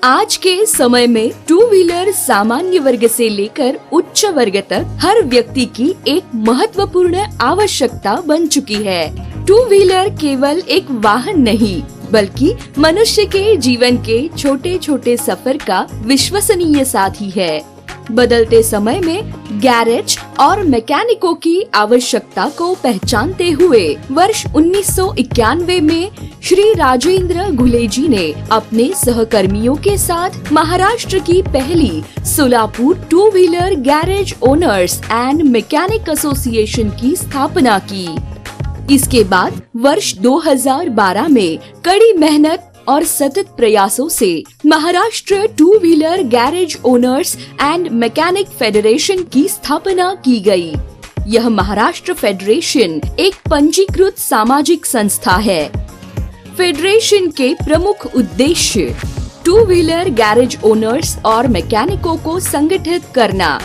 आज के समय में टू व्हीलर सामान्य वर्ग से लेकर उच्च वर्ग तक हर व्यक्ति की एक महत्वपूर्ण आवश्यकता बन चुकी है। टू व्हीलर केवल एक वाहन नहीं बल्कि मनुष्य के जीवन के छोटे छोटे सफर का विश्वसनीय साथी है। बदलते समय में गैरेज और मैकेनिकों की आवश्यकता को पहचानते हुए वर्ष 1991 में श्री राजेंद्र घुले जी ने अपने सहकर्मियों के साथ महाराष्ट्र की पहली Solapur two wheeler garage owners and mechanic association की स्थापना की। इसके बाद वर्ष 2012 में कड़ी मेहनत और सतत प्रयासों से Maharashtra two wheeler garage owners and mechanic federation की स्थापना की गई। यह महाराष्ट्र फेडरेशन एक पंजीकृत सामाजिक संस्था है। फेडरेशन के प्रमुख उद्देश्य टू व्हीलर गैरेज ओनर्स और मैकेनिकों को संगठित करना,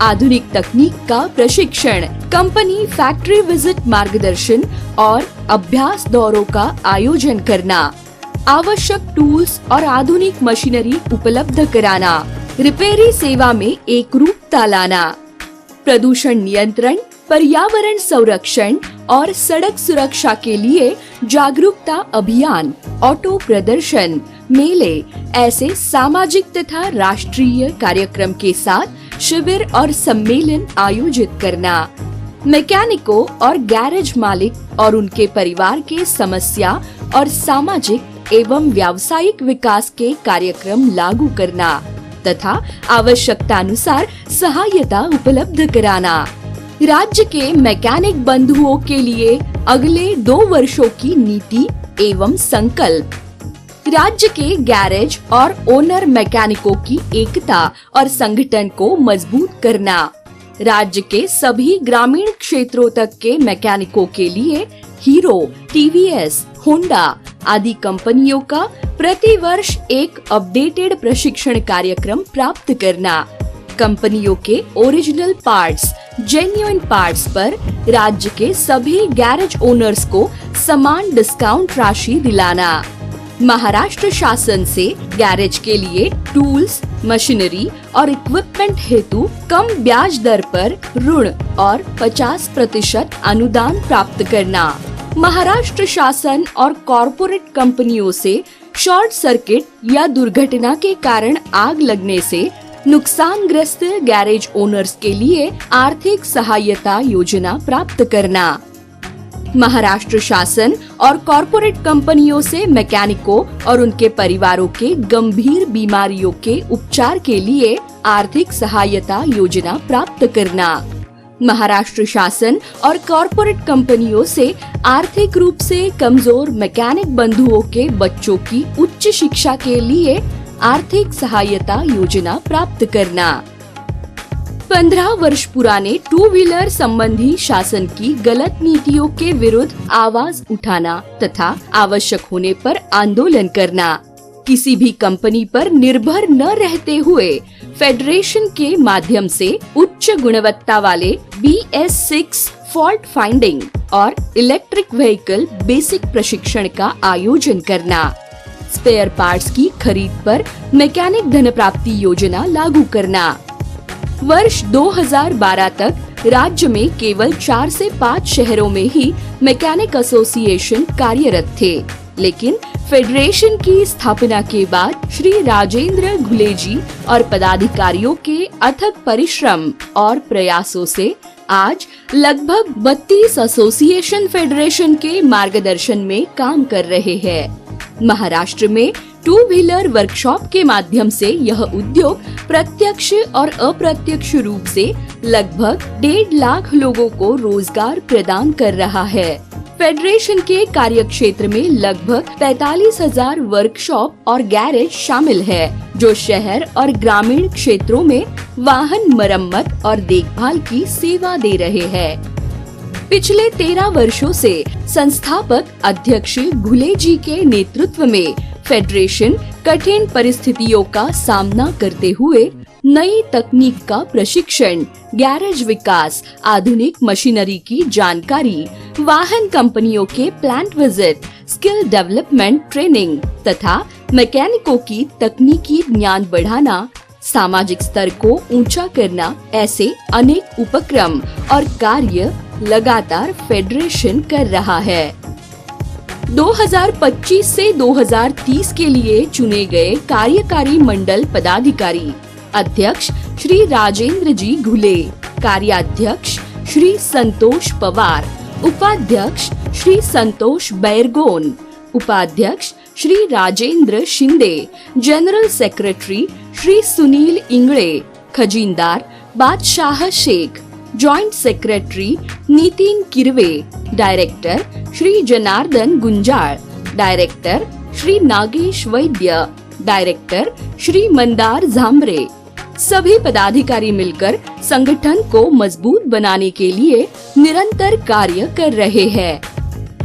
आधुनिक तकनीक का प्रशिक्षण, कंपनी फैक्ट्री विजिट मार्गदर्शन और अभ्यास दौरों का आयोजन करना, आवश्यक टूल्स और आधुनिक मशीनरी उपलब्ध कराना, रिपेयरी सेवा में एकरूपता लाना, प्रदूषण नियंत्रण, पर्यावरण संरक्षण और सड़क सुरक्षा के लिए जागरूकता अभियान, ऑटो प्रदर्शन, मेले ऐसे सामाजिक तथा राष्ट्रीय कार्यक्रम के साथ शिविर और सम्मेलन आयोजित करना, मैकेनिकों और गैरेज मालिक और उनके परिवार के समस्या और सामाजिक एवं व्यावसायिक विकास के कार्यक्रम लागू करना तथा आवश्यकतानुसार सहायता उपलब्ध कराना। राज्य के मैकेनिक बंधुओं के लिए अगले 2 वर्षों की नीति एवं संकल्प, राज्य के गैरेज और ओनर मैकेनिकों की एकता और संगठन को मजबूत करना, राज्य के सभी ग्रामीण क्षेत्रों तक के मैकेनिकों के लिए हीरो, टीवीएस, होंडा आदि कंपनियों का प्रति वर्ष एक अपडेटेड प्रशिक्षण कार्यक्रम प्राप्त करना, कंपनियों के ओरिजिनल पार्ट्स, जेन्युइन पार्ट्स पर राज्य के सभी गैरेज ओनर्स को समान डिस्काउंट राशि दिलाना, महाराष्ट्र शासन से गैरेज के लिए टूल्स, मशीनरी और इक्विपमेंट हेतु कम ब्याज दर पर ऋण और 50% अनुदान प्राप्त करना, महाराष्ट्र शासन और कॉरपोरेट कंपनियों से शॉर्ट सर्किट या दुर्घटना के कारण आग लगने से नुकसानग्रस्त गैरेज ओनर्स के लिए आर्थिक सहायता योजना प्राप्त करना, महाराष्ट्र शासन और कॉरपोरेट कंपनियों से मैकेनिकों और उनके परिवारों के गंभीर बीमारियों के उपचार के लिए आर्थिक सहायता योजना प्राप्त करना, महाराष्ट्र शासन और कॉरपोरेट कंपनियों से आर्थिक रूप से कमजोर मैकेनिक बंधुओं के बच्चों की उच्च शिक्षा के लिए आर्थिक सहायता योजना प्राप्त करना, 15 वर्ष पुराने टू व्हीलर संबंधी शासन की गलत नीतियों के विरुद्ध आवाज उठाना तथा आवश्यक होने पर आंदोलन करना, किसी भी कंपनी पर निर्भर न रहते हुए फेडरेशन के माध्यम से उच्च गुणवत्ता वाले BS6 फॉल्ट फाइंडिंग और इलेक्ट्रिक व्हीकल बेसिक प्रशिक्षण का आयोजन करना, स्पेयर पार्ट्स की खरीद पर मैकेनिक धन प्राप्ति योजना लागू करना। वर्ष 2012 तक राज्य में केवल 4 से 5 शहरों में ही मैकेनिक एसोसिएशन कार्यरत थे, लेकिन फेडरेशन की स्थापना के बाद श्री राजेंद्र घुले जी और पदाधिकारियों के अथक परिश्रम और प्रयासों से आज लगभग 32 एसोसिएशन फेडरेशन के मार्गदर्शन में काम कर रहे हैं। महाराष्ट्र में टू व्हीलर वर्कशॉप के माध्यम से यह उद्योग प्रत्यक्ष और अप्रत्यक्ष रूप से लगभग 1.5 लाख लोगों को रोजगार प्रदान कर रहा है। फेडरेशन के कार्यक्षेत्र में लगभग 45,000 वर्कशॉप और गैरेज शामिल है, जो शहर और ग्रामीण क्षेत्रों में वाहन मरम्मत और देखभाल की सेवा दे रहे हैं। पिछले 13 वर्षों से संस्थापक अध्यक्ष घुले जी के नेतृत्व में फेडरेशन कठिन परिस्थितियों का सामना करते हुए नई तकनीक का प्रशिक्षण, गैरेज विकास, आधुनिक मशीनरी की जानकारी, वाहन कंपनियों के plant visit, skill development training तथा मैकेनिकों की तकनीकी ज्ञान बढ़ाना, सामाजिक स्तर को ऊंचा करना, ऐसे अनेक उपक्रम और कार्य लगातार फेडरेशन कर रहा है। 2025 से 2030 के लिए चुने गए कार्यकारी मंडल पदाधिकारी: अध्यक्ष श्री राजेंद्र जी घुले, कार्याध्यक्ष श्री संतोष पवार, उपाध्यक्ष श्री संतोष बैरगोन, उपाध्यक्ष श्री राजेंद्र शिंदे, जनरल सेक्रेटरी श्री सुनील इंगळे, खजीनदार Badshah Shaikh, joint secretary Nitin Kirve, director Shri Janardan Gunjal, director Shri Nagesh Vaidya, director Shri Mandar Jhambare. सभी पदाधिकारी मिलकर संगठन को मजबूत बनाने के लिए निरंतर कार्य कर रहे हैं।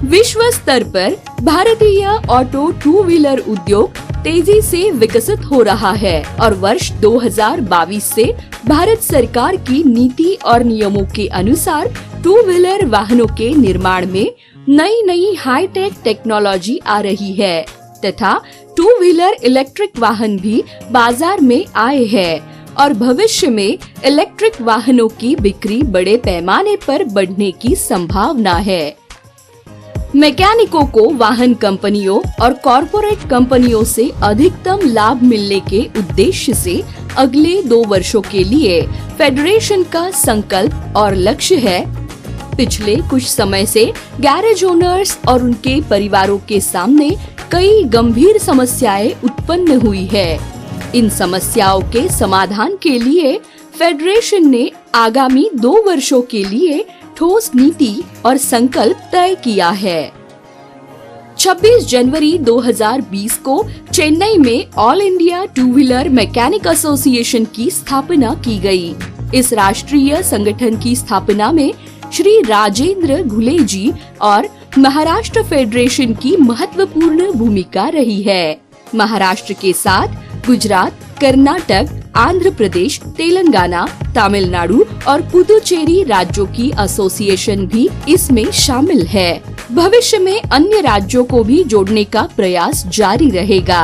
विश्व स्तर पर भारतीय ऑटो टू व्हीलर उद्योग तेजी से विकसित हो रहा है और वर्ष 2022 से भारत सरकार की नीति और नियमों के अनुसार टू व्हीलर वाहनों के निर्माण में नई नई हाईटेक टेक्नोलॉजी आ रही है तथा टू व्हीलर इलेक्ट्रिक वाहन भी बाजार में आए हैं और भविष्य में इलेक्ट्रिक वाहनों की बिक्री बड़े पैमाने पर बढ़ने की संभावना है। मैकेनिकों को वाहन कंपनियों और कॉरपोरेट कंपनियों से अधिकतम लाभ मिलने के उद्देश्य से अगले 2 वर्षों के लिए फेडरेशन का संकल्प और लक्ष्य है। पिछले कुछ समय से गैरेज ओनर्स और उनके परिवारों के सामने कई गंभीर समस्याएं उत्पन्न हुई है। इन समस्याओं के समाधान के लिए फेडरेशन ने आगामी 2 वर्षों के लिए ठोस नीति और संकल्प तय किया है। 26 जनवरी 2020 को चेन्नई में all India two wheeler mechanic association की स्थापना की गई। इस राष्ट्रीय संगठन की स्थापना में श्री राजेंद्र घुले जी और महाराष्ट्र फेडरेशन की महत्वपूर्ण भूमिका रही है। महाराष्ट्र के साथ गुजरात, कर्नाटक, आंध्र प्रदेश, तेलंगाना, तमिलनाडु और पुदुचेरी राज्यों की एसोसिएशन भी इसमें शामिल है। भविष्य में अन्य राज्यों को भी जोड़ने का प्रयास जारी रहेगा।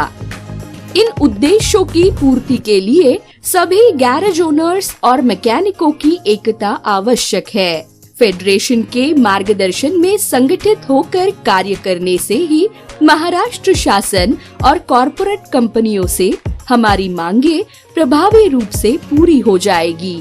इन उद्देश्यों की पूर्ति के लिए सभी गैरेज ओनर्स और मैकेनिकों की एकता आवश्यक है। फेडरेशन के मार्गदर्शन में संगठित होकर कार्य करने से ही महाराष्ट्र शासन और कॉरपोरेट कंपनियों से हमारी मांगे प्रभावी रूप से पूरी हो जाएगी।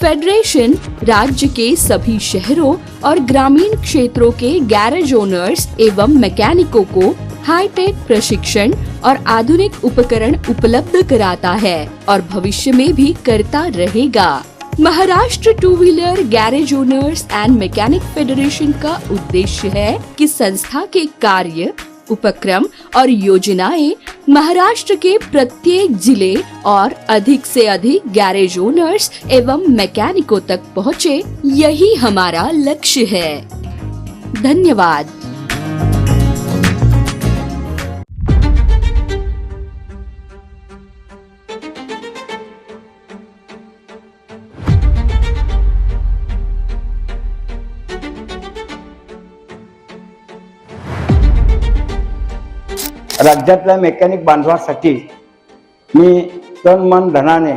फेडरेशन राज्य के सभी शहरों और ग्रामीण क्षेत्रों के गैरेज ओनर्स एवं मैकेनिकों को हाईटेक प्रशिक्षण और आधुनिक उपकरण उपलब्ध कराता है और भविष्य में भी करता रहेगा। Maharashtra two wheeler garage owners and mechanic federation का उद्देश्य है कि संस्था के कार्य, उपक्रम और योजनाएं महाराष्ट्र के प्रत्येक जिले और अधिक से अधिक गैरेज ओनर्स एवं मैकेनिकों तक पहुँचे, यही हमारा लक्ष्य है। धन्यवाद। राज्यातल्या मेकॅनिक बांधवांसाठी मी तन मन धनाने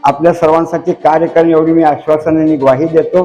आपल्या सर्वांसाठी कार्य करेन एवढी मी आश्वासन आणि ग्वाही देतो।